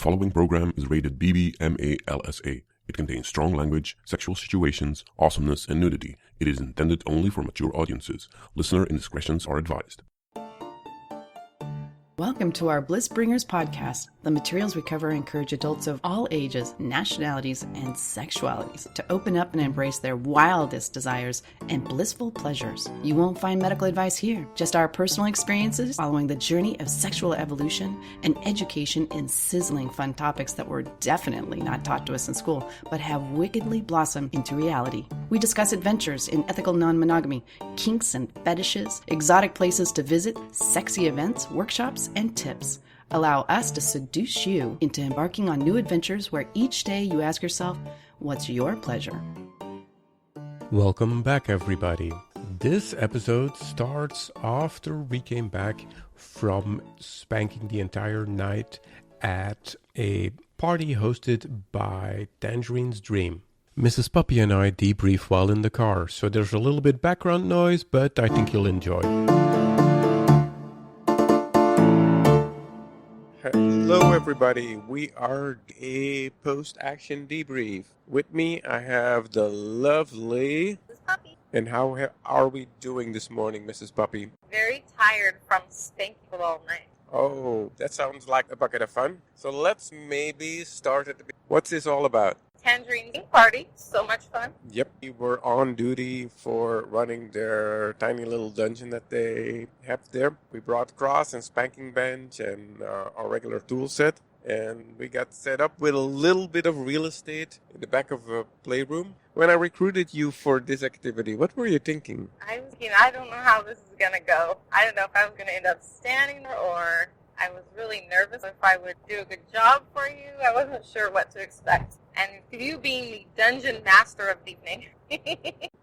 following program is rated BBMALSA. It contains strong language, sexual situations, awesomeness, and nudity. It is intended only for mature audiences. Listener indiscretions are advised. Welcome to our Bliss Bringers podcast. The materials we cover encourage adults of all ages, nationalities, and sexualities to open up and embrace their wildest desires and blissful pleasures. You won't find medical advice here, just our personal experiences following the journey of sexual evolution and education in sizzling fun topics that were definitely not taught to us in school, but have wickedly blossomed into reality. We discuss adventures in ethical non-monogamy, kinks and fetishes, exotic places to visit, sexy events, workshops, and tips. Allow us to seduce you into embarking on new adventures where each day you ask yourself, what's your pleasure? Welcome back, everybody. This episode starts after we came back from spanking the entire night at a party hosted by Tangerine's Dream. Mrs. Puppy and I debrief while in the car, so there's a little bit background noise, but I think you'll enjoy. Hello everybody, we are a post-action debrief. With me I have the lovely... Mrs. Puppy. And how are we doing this morning, Mrs. Puppy? Very tired from spanking all night. Oh, that sounds like a bucket of fun. So let's maybe start at the beginning. What's this all about? Tangerine party, so much fun. Yep, we were on duty for running their tiny little dungeon that they have there. We brought cross and spanking bench and our regular tool set. And we got set up with a little bit of real estate in the back of a playroom. When I recruited you for this activity, what were you thinking? I was thinking, I don't know how this is going to go. I don't know if I was going to end up standing there or I was really nervous if I would do a good job for you. I wasn't sure what to expect. And you being the dungeon master of the evening.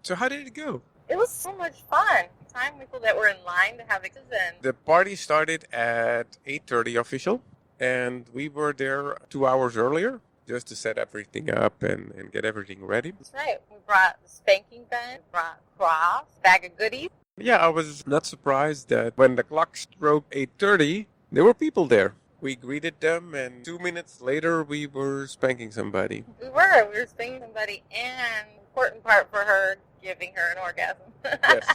So how did it go? It was so much fun. Time people that were in line to have it. The party started at 8:30 official, and we were there 2 hours earlier just to set everything up and get everything ready. That's right. We brought the spanking bench, brought cross, bag of goodies. Yeah, I was not surprised that when the clock struck 8:30, there were people there. We greeted them, and 2 minutes later, we were spanking somebody. We were spanking somebody, and important part for her, giving her an orgasm. Yes.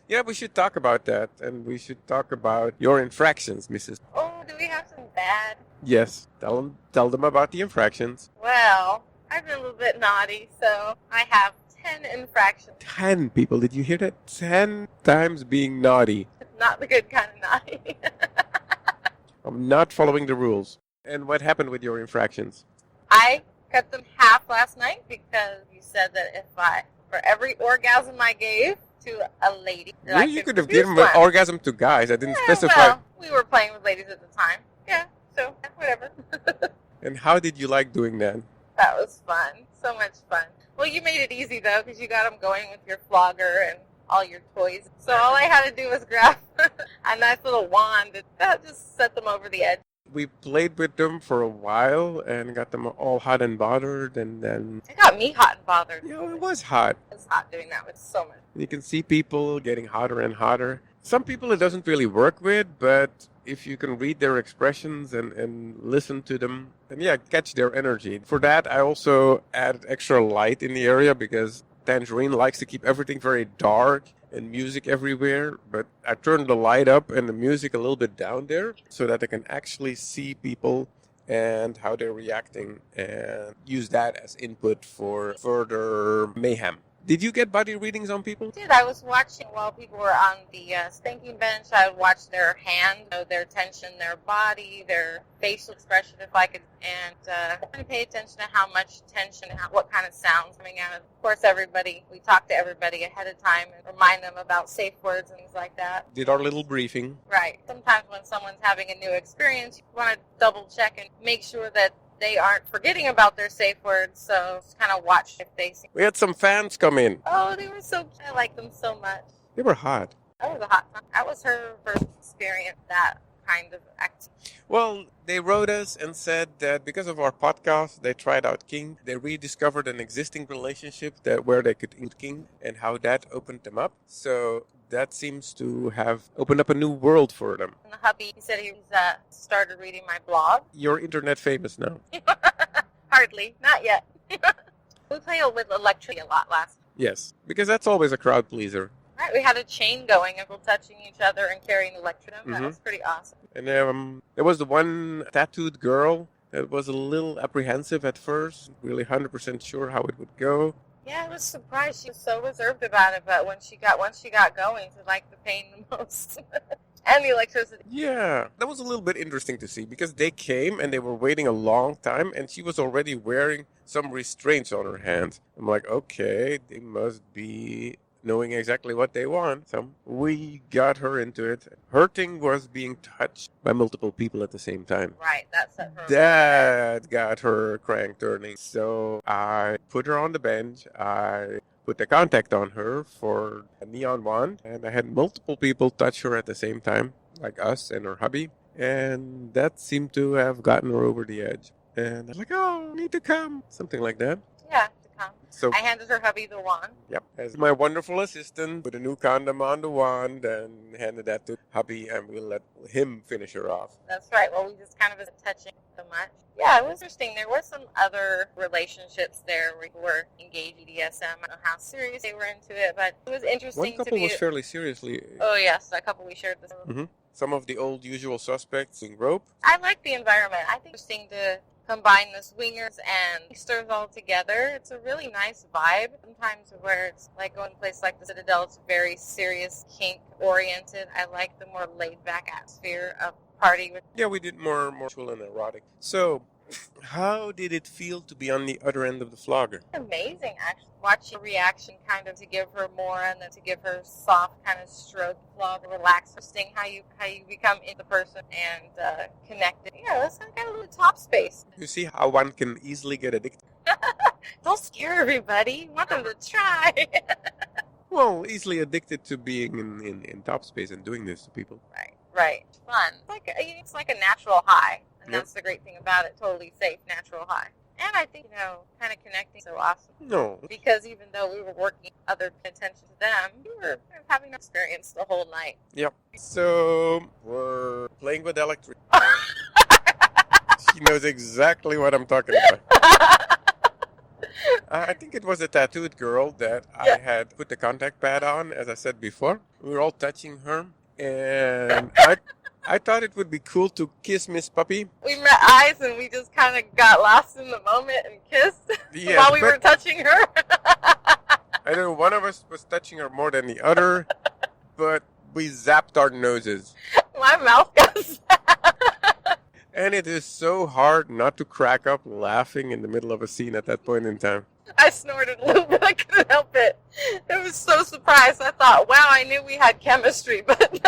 Yeah, we should talk about that, and we should talk about your infractions, Mrs. Oh, do we have some bad? Yes, tell them about the infractions. Well, I've been a little bit naughty, so I have 10 infractions. 10 people, did you hear that? 10 times being naughty. Not the good kind of naughty. I'm not following the rules. And what happened with your infractions? I cut them half last night because you said that for every orgasm I gave to a lady, that You could have given an orgasm to guys. I didn't specify. Well, we were playing with ladies at the time. Yeah, so whatever. And how did you like doing that? That was fun. So much fun. Well, you made it easy, though, because you got them going with your flogger and all your toys. So all I had to do was grab a nice little wand that just set them over the edge. We played with them for a while and got them all hot and bothered, and then... It got me hot and bothered. You know, it was hot. It was hot doing that with so much. You can see people getting hotter and hotter. Some people it doesn't really work with, but if you can read their expressions and listen to them, then yeah, catch their energy. For that, I also added extra light in the area because Tangerine likes to keep everything very dark and music everywhere, but I turned the light up and the music a little bit down there so that I can actually see people and how they're reacting and use that as input for further mayhem. Did you get body readings on people? I did. I was watching while people were on the spanking bench. I would watch their hand, their tension, their body, their facial expression, if I could, and I pay attention to how much tension, what kind of sounds coming out. Of course, we talk to everybody ahead of time and remind them about safe words and things like that. Did our little briefing. Right. Sometimes when someone's having a new experience, you want to double check and make sure that they aren't forgetting about their safe words, so just kind of watch if they see. We had some fans come in. Oh, they were so cute. I like them so much. They were hot. That was a hot time. That was her first experience, that kind of activity. Well, they wrote us and said that because of our podcast, they tried out King. They rediscovered an existing relationship where they could include King and how that opened them up. So that seems to have opened up a new world for them. And the hubby, he said he started reading my blog. You're internet famous now. Hardly. Not yet. We played with electricity a lot last week. Yes, because that's always a crowd pleaser. Right, we had a chain going of people touching each other and carrying electrodes. That was pretty awesome. And there was the one tattooed girl that was a little apprehensive at first, really 100% sure how it would go. Yeah, I was surprised. She was so reserved about it, but once she got going, she liked the pain the most. And the electricity. Yeah, that was a little bit interesting to see because they came and they were waiting a long time and she was already wearing some restraints on her hands. I'm like, okay, they must be knowing exactly what they want. So we got her into it. Her thing was being touched by multiple people at the same time. Right, that set her. That got her crank turning. So I put her on the bench. I put the contact on her for a neon wand, and I had multiple people touch her at the same time, like us and her hubby, and that seemed to have gotten her over the edge. And I was like, oh, I need to come, something like that. Yeah, to come. So I handed her hubby the wand. Yep, as my wonderful assistant, put a new condom on the wand and handed that to hubby, and we'll let him finish her off. That's right. Well, we just kind of wasn't touching so much. Yeah, it was interesting. There were some other relationships there where we were engaged in BDSM. I don't know how serious they were into it, but it was interesting. One couple was fairly seriously. Oh, yes, a couple we shared this. Some of the old usual suspects in rope. I like the environment. I think it's interesting to combine the swingers and gangsters all together. It's a really nice vibe. Sometimes where it's like going to a place like the Citadel, it's very serious, kink-oriented. I like the more laid-back atmosphere of party. Yeah, we did more cool and erotic. So, how did it feel to be on the other end of the flogger? Amazing, actually. Watching her reaction kind of to give her more and then to give her soft kind of stroke, flog, relax, interesting how you become in the person and connected. Yeah, that's kind of a little top space. You see how one can easily get addicted? Don't scare everybody. Want them to try. Well, easily addicted to being in top space and doing this to people. Right. Fun. It's like a natural high. And that's the great thing about it. Totally safe, natural high. And I think, kind of connecting so awesome. No. Because even though we were working other attention to them, we were having an experience the whole night. Yep. So, we're playing with electricity. She knows exactly what I'm talking about. I think it was a tattooed girl that I had put the contact pad on, as I said before. We were all touching her. And I thought it would be cool to kiss Miss Puppy. We met eyes and we just kind of got lost in the moment and kissed while we were touching her. I know one of us was touching her more than the other, but we zapped our noses. My mouth got zapped. And it is so hard not to crack up laughing in the middle of a scene at that point in time. I snorted a little bit. I couldn't help it. I was so surprised. I thought, wow, I knew we had chemistry, but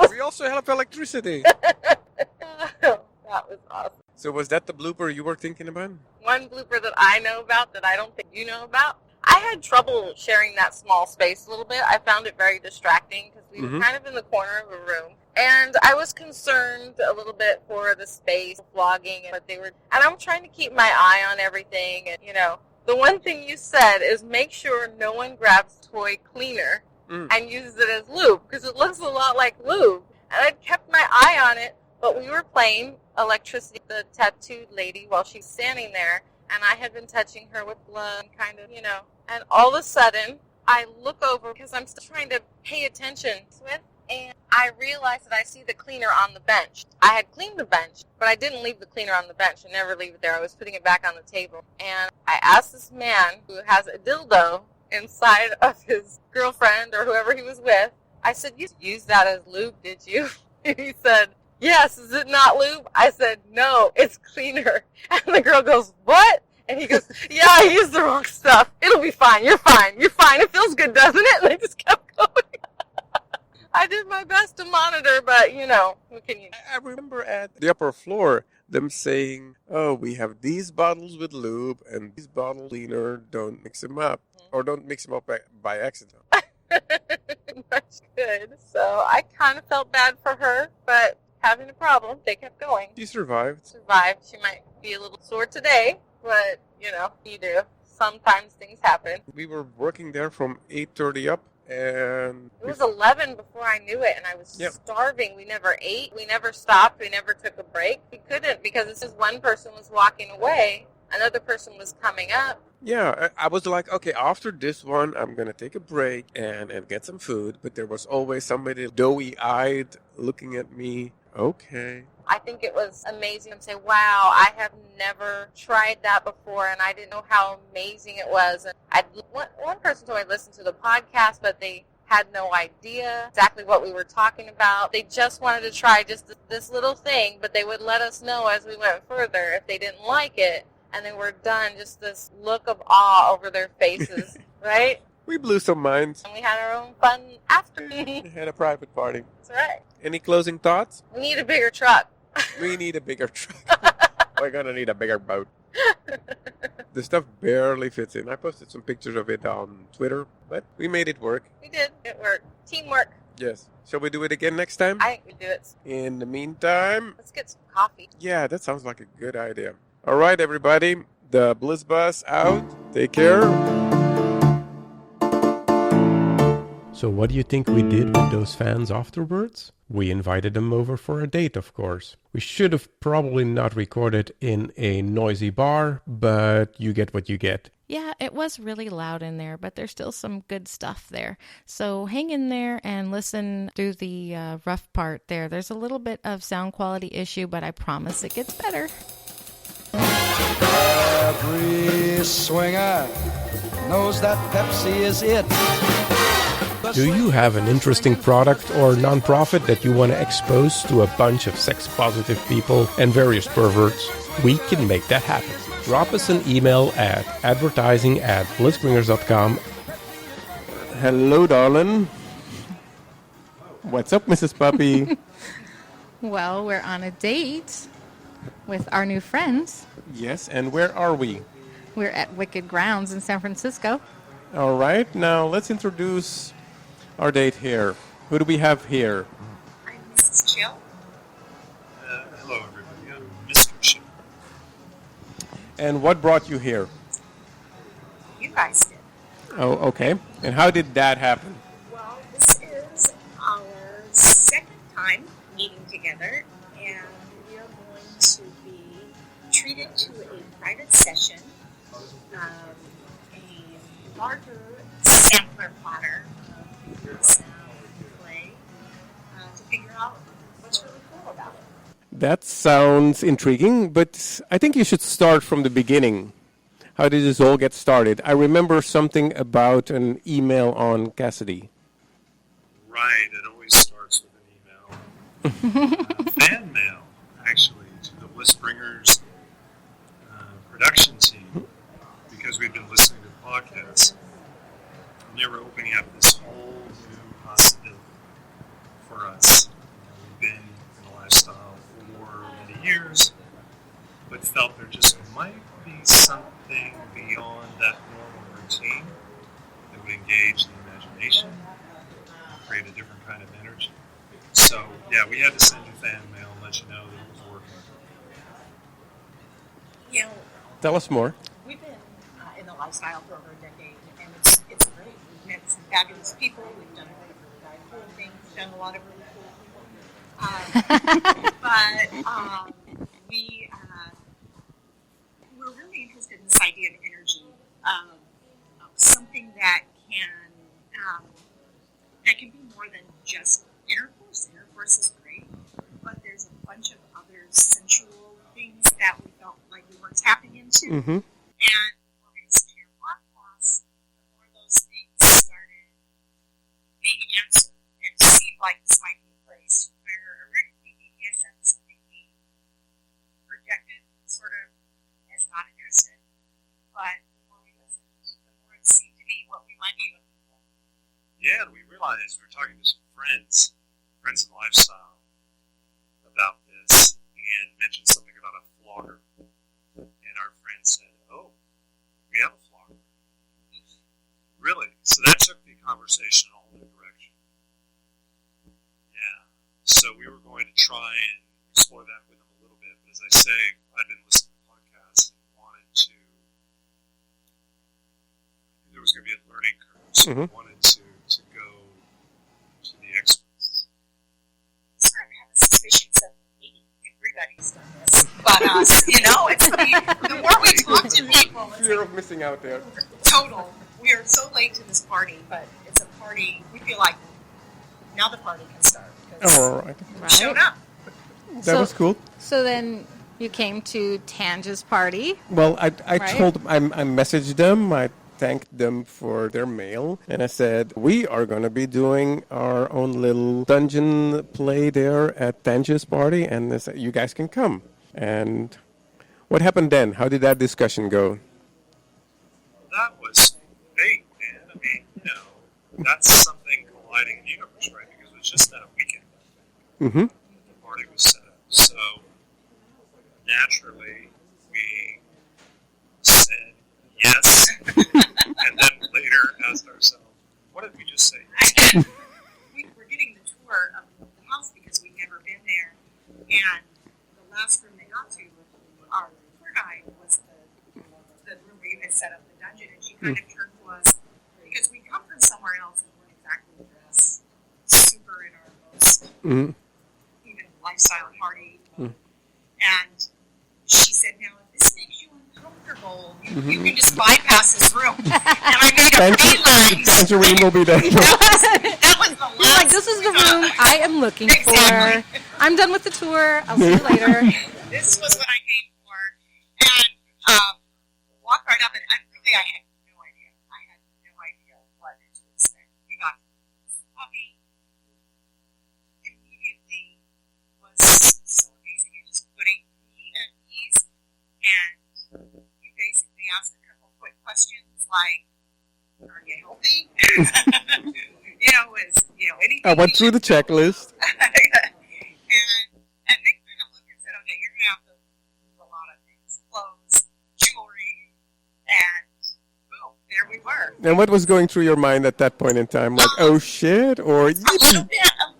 we also have electricity. That was awesome. So was that the blooper you were thinking about? One blooper that I know about that I don't think you know about. I had trouble sharing that small space a little bit. I found it very distracting because we were kind of in the corner of a room. And I was concerned a little bit for the space, vlogging, and I'm trying to keep my eye on everything. And, the one thing you said is make sure no one grabs toy cleaner and uses it as lube because it looks a lot like lube. And I kept my eye on it, but we were playing electricity, the tattooed lady, while she's standing there, and I had been touching her with blood, kind of, and all of a sudden, I look over because I'm still trying to pay attention to it, and I realized that I see the cleaner on the bench. I had cleaned the bench, but I didn't leave the cleaner on the bench. I never leave it there. I was putting it back on the table, and I asked this man who has a dildo inside of his girlfriend or whoever he was with, I said, you used that as lube, did you? He said, yes, is it not lube? I said, no, it's cleaner. And the girl goes, what? And he goes, yeah, I used the wrong stuff. It'll be fine. You're fine. You're fine. It feels good, doesn't it? And I just kept going. I did my best to monitor, but, what can you do? I remember at the upper floor them saying, oh, we have these bottles with lube and these bottles cleaner, don't mix them up. Or don't mix them up by accident. That's good. So I kind of felt bad for her, but having a problem, they kept going. She survived. She might be a little sore today, but, you do. Sometimes things happen. We were working there from 8:30 up, And It was 11 before I knew it, and I was Yep. starving. We never ate. We never stopped. We never took a break. We couldn't because as soon as one person was walking away, another person was coming up. yeah, I was like, okay, after this one, I'm going to take a break and get some food. But there was always somebody doughy-eyed looking at me. Okay. I think it was amazing to say, wow, I have never tried that before, and I didn't know how amazing it was. And one person told me to listen to the podcast, but they had no idea exactly what we were talking about. They just wanted to try just this little thing, but they would let us know as we went further if they didn't like it, and they were done, just this look of awe over their faces, right? We blew some minds. And we had our own fun after. We had a private party. That's right. Any closing thoughts? We need a bigger truck. We need a bigger truck. We're going to need a bigger boat. The stuff barely fits in. I posted some pictures of it on Twitter, but we made it work. We did. It worked. Teamwork. Yes. Shall we do it again next time? I think we do it. In the meantime, Let's get some coffee. yeah, that sounds like a good idea. All right, everybody. The Bliss Bus out. Take care. So what do you think we did with those fans afterwards? We invited them over for a date, of course. We should have probably not recorded in a noisy bar, but you get what you get. Yeah, it was really loud in there, but there's still some good stuff there. So hang in there and listen through the rough part there. There's a little bit of sound quality issue, but I promise it gets better. Every swinger knows that Pepsi is it. Do you have an interesting product or nonprofit that you want to expose to a bunch of sex-positive people and various perverts? We can make that happen. Drop us an email at advertising@blissbringers.com. Hello, darling. What's up, Mrs. Puppy? Well, we're on a date with our new friends. Yes, and where are we? We're at Wicked Grounds in San Francisco. All right, now let's introduce our date here. Who do we have here? I'm Mrs. Chill. Hello, everybody. I'm Mr. Chill. And what brought you here? You guys did. Oh, okay. And how did that happen? Well, this is our second time meeting together, and we are going to be treated to a private session, a larger sampler platter of sound play to figure out what's really cool about it. That sounds intriguing, but I think you should start from the beginning. How did this all get started? I remember something about an email on Cassidy. Right, it always starts with an email. Fan mail, actually, to the Blissbringers production team, because we've been listening to the podcast. And they were opening up this whole new possibility for us. We've been in the lifestyle for many years, but felt there just might be something beyond that normal routine that would engage the imagination, create a different kind of energy. So, yeah, we had to send you fan mail and let you know that it was working. You know, Tell us more. we've been in the lifestyle for over a decade, and it's great. We've met some fabulous people. We've done really, really cool things. We've done a lot of really cool people. We're really interested in this idea of energy, of something that can be more than just intercourse. Intercourse is great, but there's a bunch of other sensual things that we felt like we weren't tapping into. Mm-hmm. And when we listened to your podcast, the more those things started being answered, and it seemed like this might be a place where originally BDSM is something we projected sort of as not interested. But the more we listened, the more it seemed to be what we might be looking for. Yeah, and we realized we were talking to some friends in lifestyle, about this, and mentioned something about a flogger. And our friend said, "Oh, we have a flogger." Really? So that took the conversation in a whole new direction. Yeah. So we were going to try and explore that with them a little bit. But as I say, I've been listening to podcasts and wanted to. There was going to be a learning curve, so we wanted to go You know, it's the more we talk to people, it's Fear like of missing out there. total. We are so late to this party, but it's a party. We feel like now the party can start. Oh, all right. We showed up. That was cool. So then you came to Tanja's party. Well, I Right? told I messaged them. I thanked them for their mail, and I said we are going to be doing our own little dungeon play there at Tanja's party, and they said, you guys can come. And what happened then? How did that discussion go? That was fate, man. I mean, that's something colliding in the universe, right? Because it was just that weekend. Mm-hmm. The party was set up. So, naturally, we said yes. And then later asked ourselves, what did we just say? We were getting the tour of the house because we'd never been there. And the last room they got to, our tour guide was the room where you had set up the dungeon. And she kind of turned to us, because we come from somewhere else and weren't exactly dressed super in our most even lifestyle party. And she said, now, if this makes you uncomfortable, you can just bypass this room. And I made a beeline. Tangerine will be there. That was the last. You're like, this is the room I am looking Exactly. for. I'm done with the tour. I'll see you later. This was what I came for. And walked right up, and I had no idea. I had no idea what it was. We got coffee. Immediately was so amazing. It just putting me at ease. And you basically asked a couple quick questions like, are you healthy? Anything. I went through the checklist. And they kind of looked and said, okay, you're going to have to do a lot of things. Clothes, jewelry, and boom, there we were. And what was going through your mind at that point in time? Like, oh shit, or A little bit of that,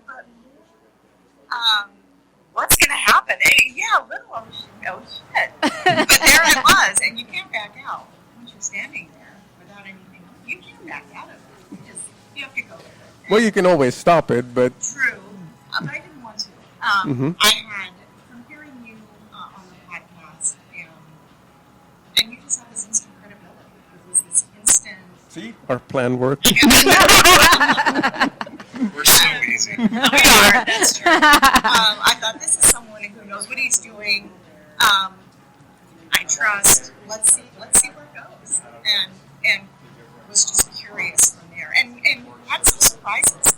but what's going to happen? Yeah, a little oh shit. But there it was, and you can't back out. Once you're standing there without anything, you can't back out of it. You have to go with it. well, you can always stop it, but True. I didn't want to. I had, from hearing you on the podcast, and you just have this instant credibility. It was this instant. see, our plan worked. We're so easy. We are, that's true. I thought this is someone who knows what he's doing. I trust. Let's see where it goes. And was just curious from there. And had some surprises.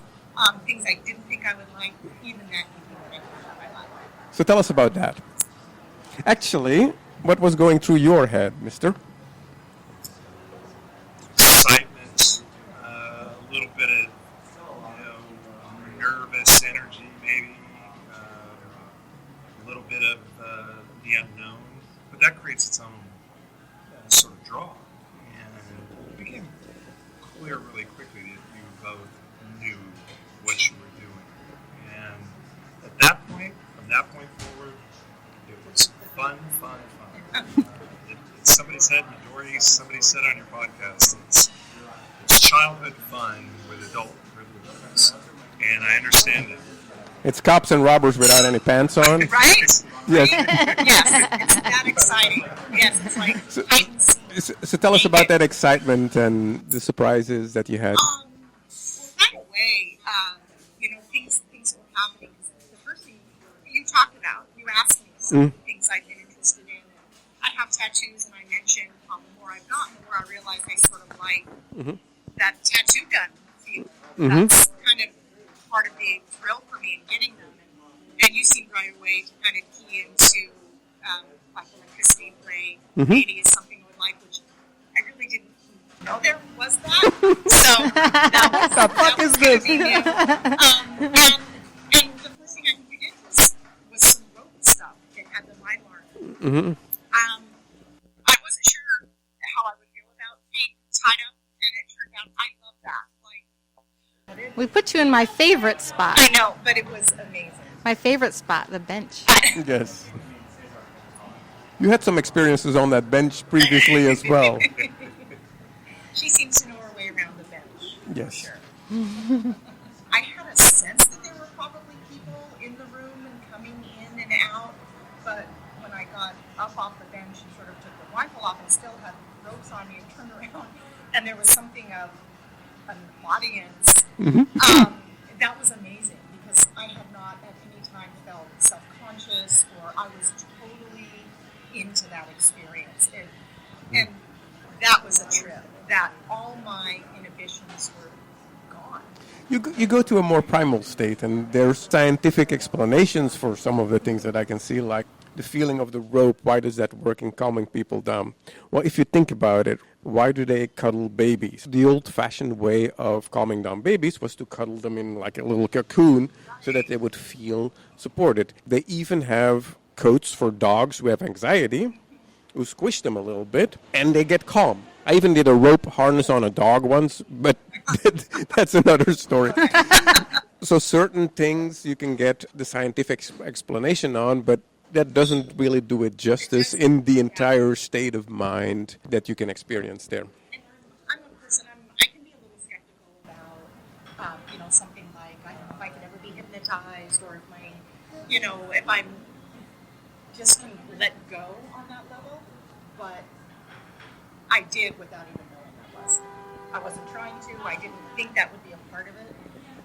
Things I didn't think I would like, even that evening that I thought I liked. So tell us about that. Actually, what was going through your head, mister? Excitement, a little bit of nervous energy, maybe, a little bit of the unknown, but that creates its own sort of draw. And it became clear really quickly that you both knew what you were doing. And at that point, from that point forward, it was fun. Somebody said, Midori, somebody said on your podcast, it's childhood fun with adult privileges. And I understand it. It's cops and robbers without any pants on. Right? Yes. Yes, it's that exciting. Yes, it's like hide and seek. So tell us about that excitement and the surprises that you had. Well, right away, things were happening. The first thing you talked about, you asked me some things I've been interested in. I have tattoos, and I mentioned the more I've gotten, the more I realized I sort of like that tattoo gun feel. That's kind of part of the thrill for me in getting them. And you seemed right away to kind of key into like electricity play. Maybe is something I would like, which I really didn't know there was that. So that was going to be new. And the first thing I think you did was some rope stuff that had the line mark. I wasn't sure how I would feel about being tied up, and it turned out I love that. We put you in my favorite spot. I know, but it was amazing. My favorite spot, the bench. Yes. You had some experiences on that bench previously as well. She seems to know her way around the bench. Yes. Sure. I had a sense that there were probably people in the room and coming in and out, but when I up off the bench and sort of took the rifle off and still had ropes on me and turned around, and there was something of an audience. That was amazing because I had not at any time felt self-conscious, or I was totally into that experience. And that was a trip, that all my inhibitions were gone. You go to a more primal state, and there's scientific explanations for some of the things that I can see, like the feeling of the rope. Why does that work in calming people down? Well, if you think about it, why do they cuddle babies? The old-fashioned way of calming down babies was to cuddle them in like a little cocoon so that they would feel supported. They even have coats for dogs who have anxiety, who squish them a little bit, and they get calm. I even did a rope harness on a dog once, but that's another story. So certain things you can get the scientific explanation on, but that doesn't really do it justice in the entire state of mind that you can experience there. And I'm a person, I can be a little skeptical about, something like, I don't know if I could ever be hypnotized, or if I'm just can let go on that level, but I did without even knowing that was. I wasn't trying to, I didn't think that would be a part of it,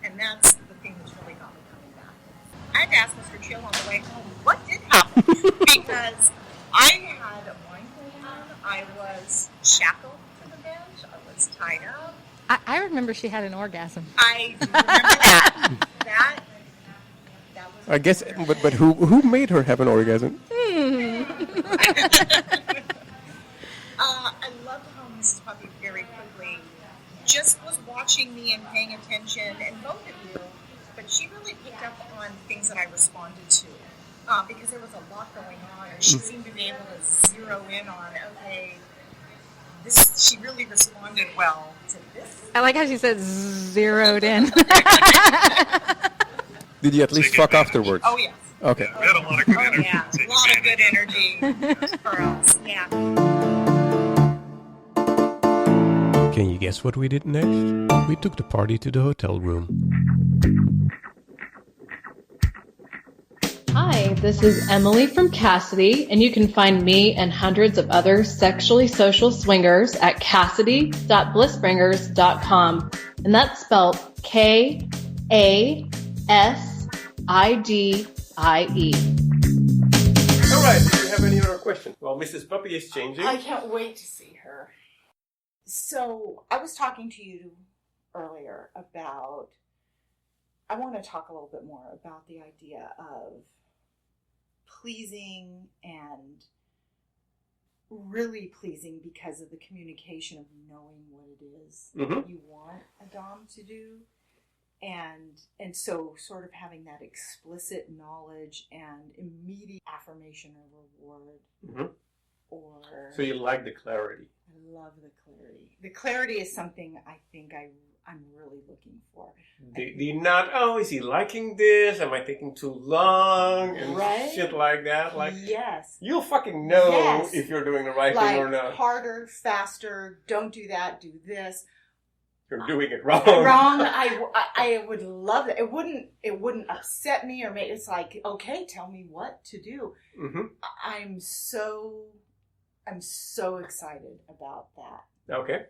and that's the thing that's really got me coming back. I had to ask Mr. Chill on the way home, what did happen? Because I had a blindfold on, I was shackled to the bench, I was tied up. I remember she had an orgasm. I do remember that. that was I guess, but who made her have an orgasm? I loved how Mrs. Puppy very quickly just was watching me and paying attention, and both of you, but she really picked up on things that I responded to. Because there was a lot going on, and she seemed to be able to zero in on, okay, she really responded well to this. I like how she said zeroed in. Did you at least fuck afterwards? Oh, yes. Okay. We had a lot of good energy. Yeah, a lot of good energy for us, yeah. Can you guess what we did next? We took the party to the hotel room. Hi, this is Emily from Cassidy, and you can find me and hundreds of other sexually social swingers at cassidy.blissbringers.com. And that's spelled K-A-S-I-D-I-E. All right, do you have any other questions? Well, Mrs. Puppy is changing. I can't wait to see her. So, I was talking to you earlier about, I want to talk a little bit more about the idea of pleasing, and really pleasing because of the communication of knowing what it is you want a dom to do, and so sort of having that explicit knowledge and immediate affirmation or reward. Or So you like the clarity. I love the clarity. The clarity is something I think I'm really looking for. The not, oh, is he liking this? Am I taking too long? And right? shit like that. Like, yes. You'll fucking know Yes. if you're doing the right Like, thing or not. harder, faster, don't do that, do this. You're doing it wrong. Wrong. I would love that. It wouldn't upset me or make it's like, okay, tell me what to do. I'm so excited about that. Okay.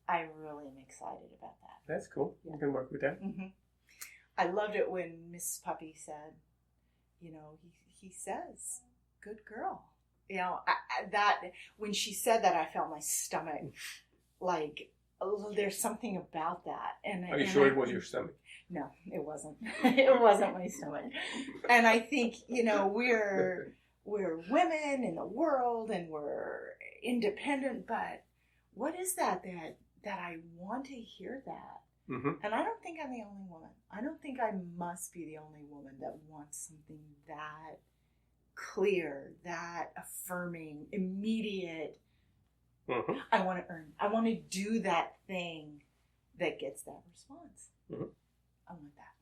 I really am excited about that. That's cool. You can work with that. I loved it when Miss Puppy said, he says, good girl. That when she said that, I felt my stomach like, there's something about that. Are you sure it was your stomach? No, it wasn't. It wasn't my stomach. And I think, we're women in the world and we're independent, but what is that I want to hear that? And I don't think I'm the only woman. I don't think I must be the only woman that wants something that clear, that affirming, immediate. I want to earn. I want to do that thing that gets that response. I want that.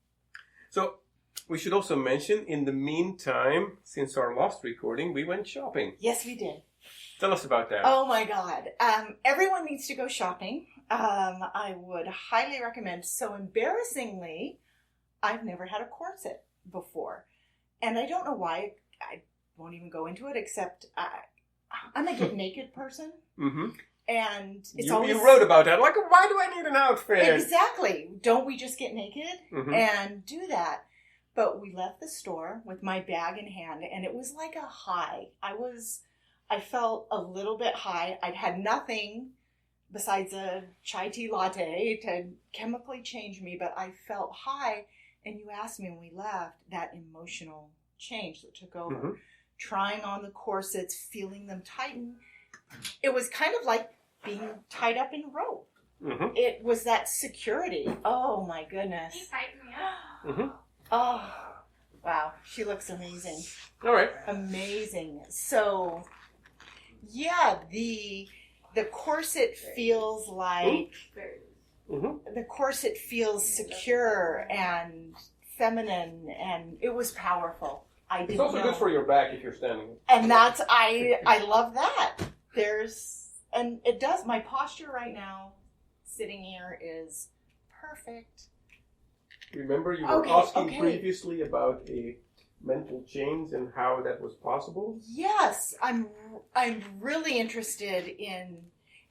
So we should also mention, in the meantime, since our last recording, we went shopping. Yes, we did. Tell us about that. Oh my God. Everyone needs to go shopping. I would highly recommend. So embarrassingly, I've never had a corset before. And I don't know why. won't even go into it, except I'm a get naked person. Mm-hmm. And it's you, always... You wrote about that. Like, why do I need an outfit? Exactly. Don't we just get naked and do that? But we left the store with my bag in hand, and it was like a high. I felt a little bit high. I'd had nothing besides a chai tea latte to chemically change me, but I felt high. And you asked me when we left, that emotional change that took over. Mm-hmm. Trying on the corsets, feeling them tighten. It was kind of like being tied up in rope. Mm-hmm. It was that security. Oh my goodness. He tightened me up. Mm-hmm. Oh, wow. She looks amazing. All right. Amazing. So, yeah, the corset feels like... Mm-hmm. The corset feels secure and feminine, and it was powerful. It's also good for your back if you're standing. And that's, I love that. And it does, my posture right now, sitting here, is perfect. Remember you were asking previously about a mental change and how that was possible? Yes, I'm really interested in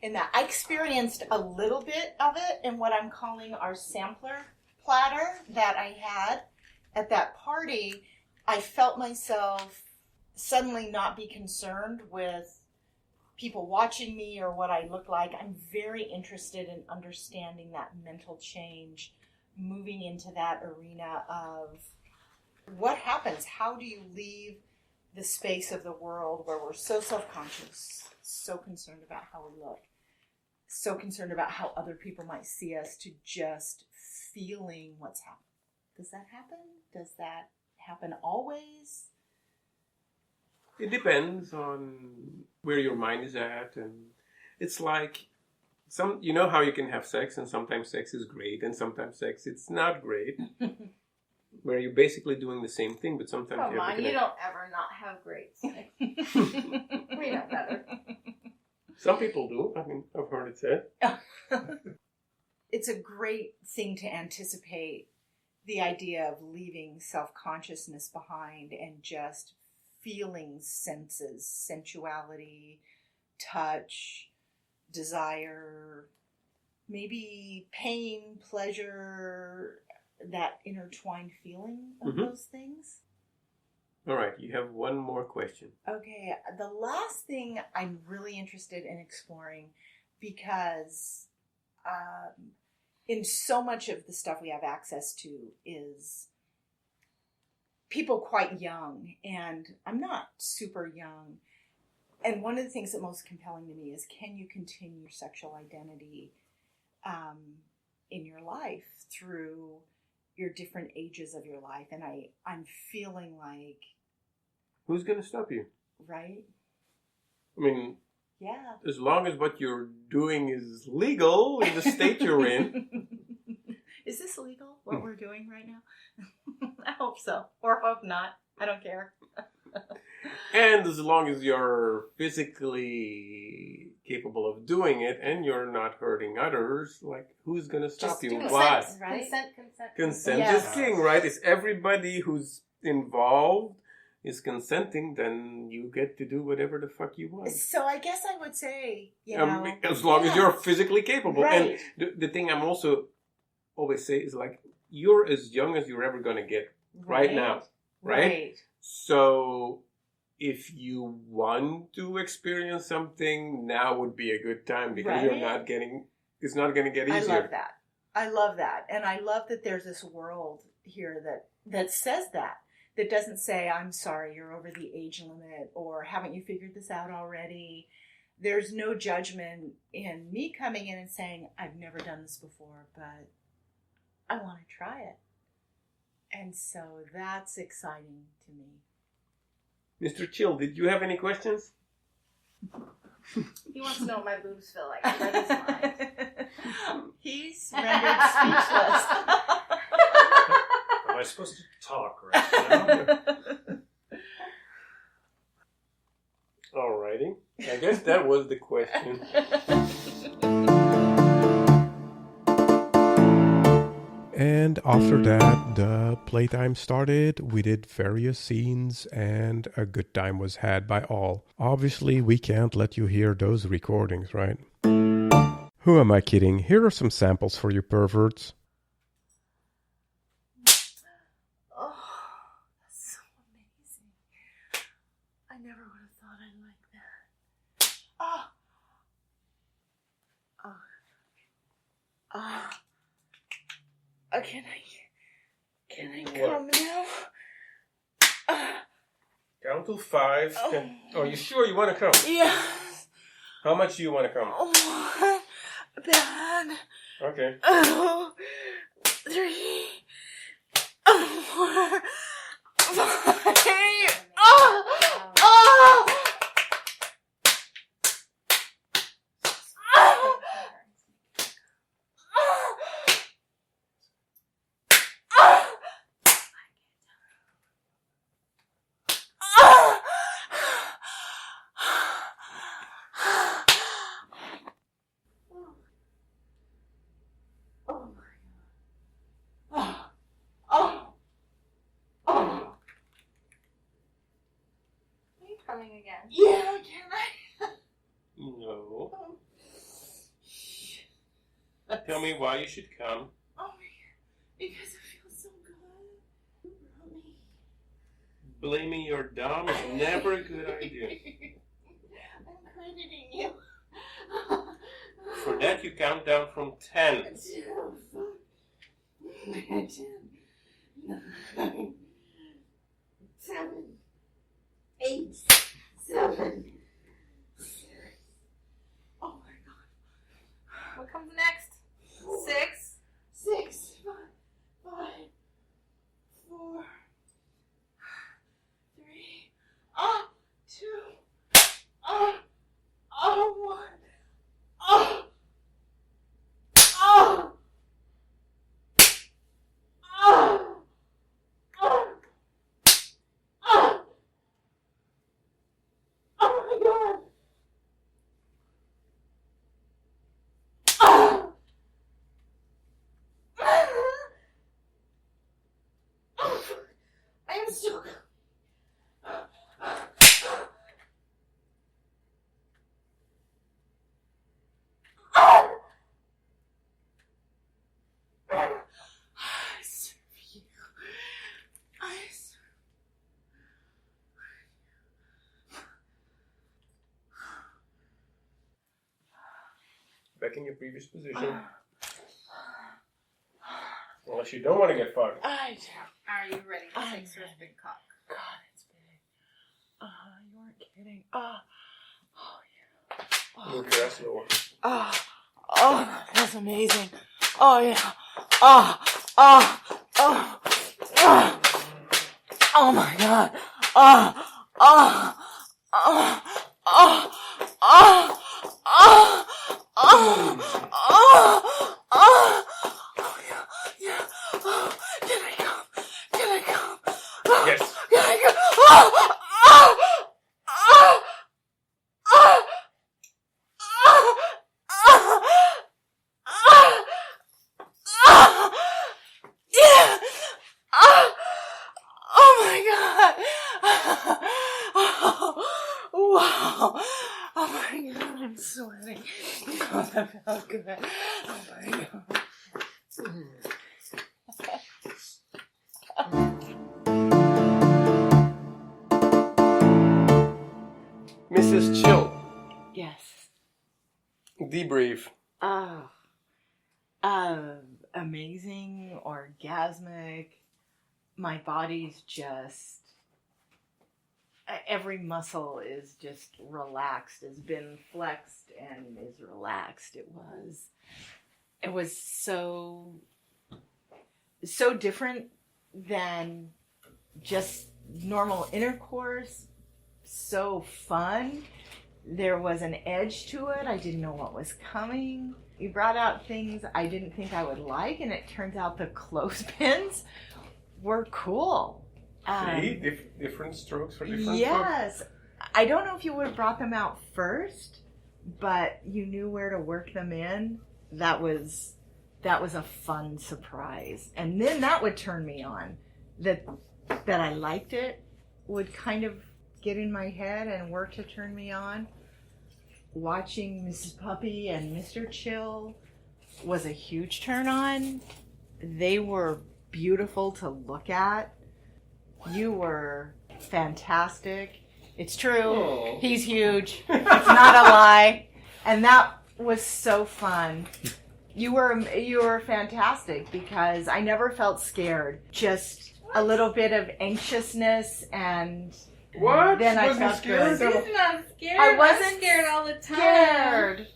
that. I experienced a little bit of it in what I'm calling our sampler platter that I had at that party. I felt myself suddenly not be concerned with people watching me or what I look like. I'm very interested in understanding that mental change, moving into that arena of what happens. How do you leave the space of the world where we're so self-conscious, so concerned about how we look, so concerned about how other people might see us, to just feeling what's happening. Does that happen? Does that happen always? It depends on where your mind is at, and it's like you know how you can have sex, and sometimes sex is great, and sometimes sex it's not great. Where you're basically doing the same thing, but sometimes you have to you don't ever not have great sex. We know better. Some people do. I mean, I've heard it said. It's a great thing to anticipate the idea of leaving self-consciousness behind and just feeling senses, sensuality, touch, desire, maybe pain, pleasure, that intertwined feeling of those things. All right, you have one more question. Okay, the last thing I'm really interested in exploring, because in so much of the stuff we have access to is people quite young, and I'm not super young. And one of the things that's most compelling to me is, can you continue your sexual identity in your life through your different ages of your life? And I'm feeling like... Who's going to stop you? Right? I mean... Yeah. As long as what you're doing is legal in the state you're in. Is this legal, what we're doing right now? I hope so. Or hope not. I don't care. And as long as you're physically capable of doing it and you're not hurting others, like, who's going to stop you? Why? Right? Consent yes. is king, right? It's everybody who's involved is consenting, then you get to do whatever the fuck you want. So I guess I would say, as long as you're physically capable. Right. And the thing I'm also always say is, like, you're as young as you're ever going to get right now. Right? So if you want to experience something, now would be a good time, because it's not going to get easier. I love that. And I love that there's this world here that says that doesn't say, I'm sorry, you're over the age limit, or haven't you figured this out already? There's no judgment in me coming in and saying, I've never done this before, but I want to try it. And so that's exciting to me. Mr. Chill, did you have any questions? He wants to know what my boobs feel like. That is mine. He's rendered speechless. Am I supposed to talk right now? Alrighty. I guess that was the question. And And after that, the playtime started. We did various scenes and a good time was had by all. Obviously, we can't let you hear those recordings, right? Who am I kidding? Here are some samples for you perverts. Oh, that's so amazing. I never would have thought I'd like that. Oh. Can I come now? Count to 5. Oh, you sure you want to come? Yeah. How much do you want to come? Oh, bad. Okay. 3, 4, 5. Oh. Coming again. Yeah, can I? No. Tell me why you should come. Oh, because it feels so good. You brought me. Blaming your dom is never a good idea. I'm crediting you. For that, you count down from 10. 10, 9, 7, 8, 7, 6. Oh my God. What comes next? 6. 6, 5, 4, 3, 2, 1. I am so good. I serve you. Back in your previous position. Unless you don't want to get fucked. I do. Are you ready to take Sir's big cock? God, it's big. You weren't kidding. Yeah. Move your ass lower. That's amazing. Oh yeah. Oh my God. Yeah. Can I come? Yes. Can I come? Yeah. Oh my God. Wow. Oh my God, I'm sweating. Oh, that felt good. Oh my God. Mrs. Chill. Yes. Debrief. Amazing, orgasmic. My body's just, every muscle is just relaxed, has been flexed and is relaxed. It was so different than just normal intercourse. So fun. There was an edge to it. I didn't know what was coming. You brought out things I didn't think I would like, and it turns out the clothespins were cool. See? Different strokes for different Yes. folks. I don't know if you would have brought them out first, but you knew where to work them in. That was that was a fun surprise. And then that would turn me on. That I liked it would kind of get in my head and work to turn me on. Watching Mrs. Puppy and Mr. Chill was a huge turn on. They were beautiful to look at. You were fantastic. It's true. Oh. He's huge. It's not a lie. And that was so fun. You were fantastic because I never felt scared. Just a little bit of anxiousness, and What? then I Wasn't felt scared? good. She's not scared. I wasn't I'm scared all the time. Scared.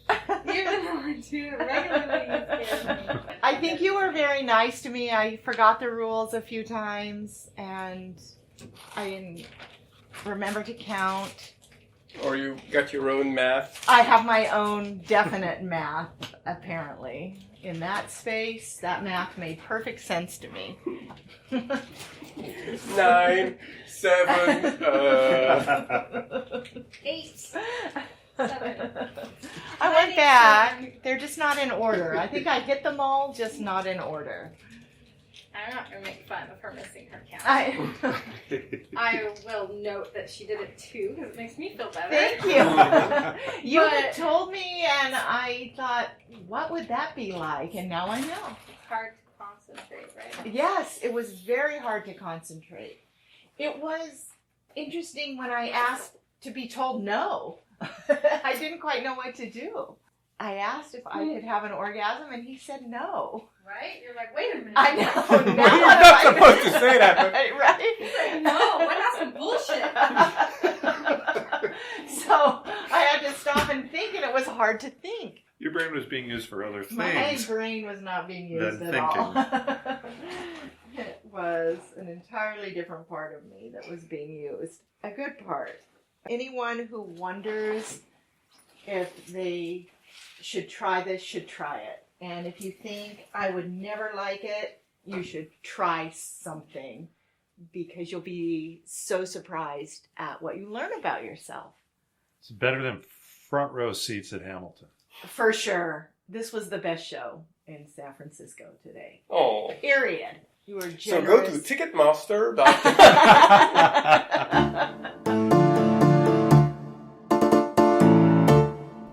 Even though I do it regularly, you scare me. I think you were very nice to me. I forgot the rules a few times, and I didn't remember to count. Or you got your own math? I have my own definite math, apparently. In that space, that math made perfect sense to me. 9, 7, 8. 7. I went back. They're just not in order. I think I hit them all, just not in order. I'm not going to make fun of her missing her count. I will note that she did it too, because it makes me feel better. Thank you. You told me, and I thought, what would that be like? And now I know. It's hard to concentrate, right? Yes, it was very hard to concentrate. It was interesting when I asked to be told no. I didn't quite know what to do. I asked if I could have an orgasm, and he said no. Right? You're like, wait a minute. I know. You're not supposed to say that. But... Right? He's like, no, what? That's some bullshit. So I had to stop and think, and it was hard to think. Your brain was being used for other things. My brain was not being used than at all. It was an entirely different part of me that was being used. A good part. Anyone who wonders if they should try this should try it. And if you think I would never like it, you should try something, because you'll be so surprised at what you learn about yourself. It's better than front row seats at Hamilton. For sure. This was the best show in San Francisco today. Oh. Period. You were generous. So go to Ticketmaster.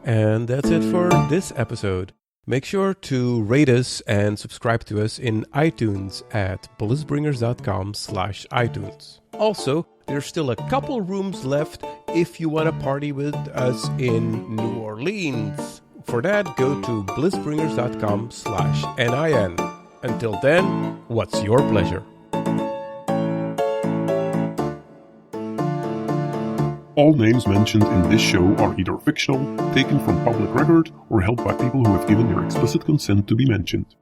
And that's it for this episode. Make sure to rate us and subscribe to us in iTunes at blissbringers.com/iTunes. Also, there's still a couple rooms left if you want to party with us in New Orleans. For that, go to blissbringers.com/NIN. Until then, what's your pleasure? All names mentioned in this show are either fictional, taken from public record, or held by people who have given their explicit consent to be mentioned.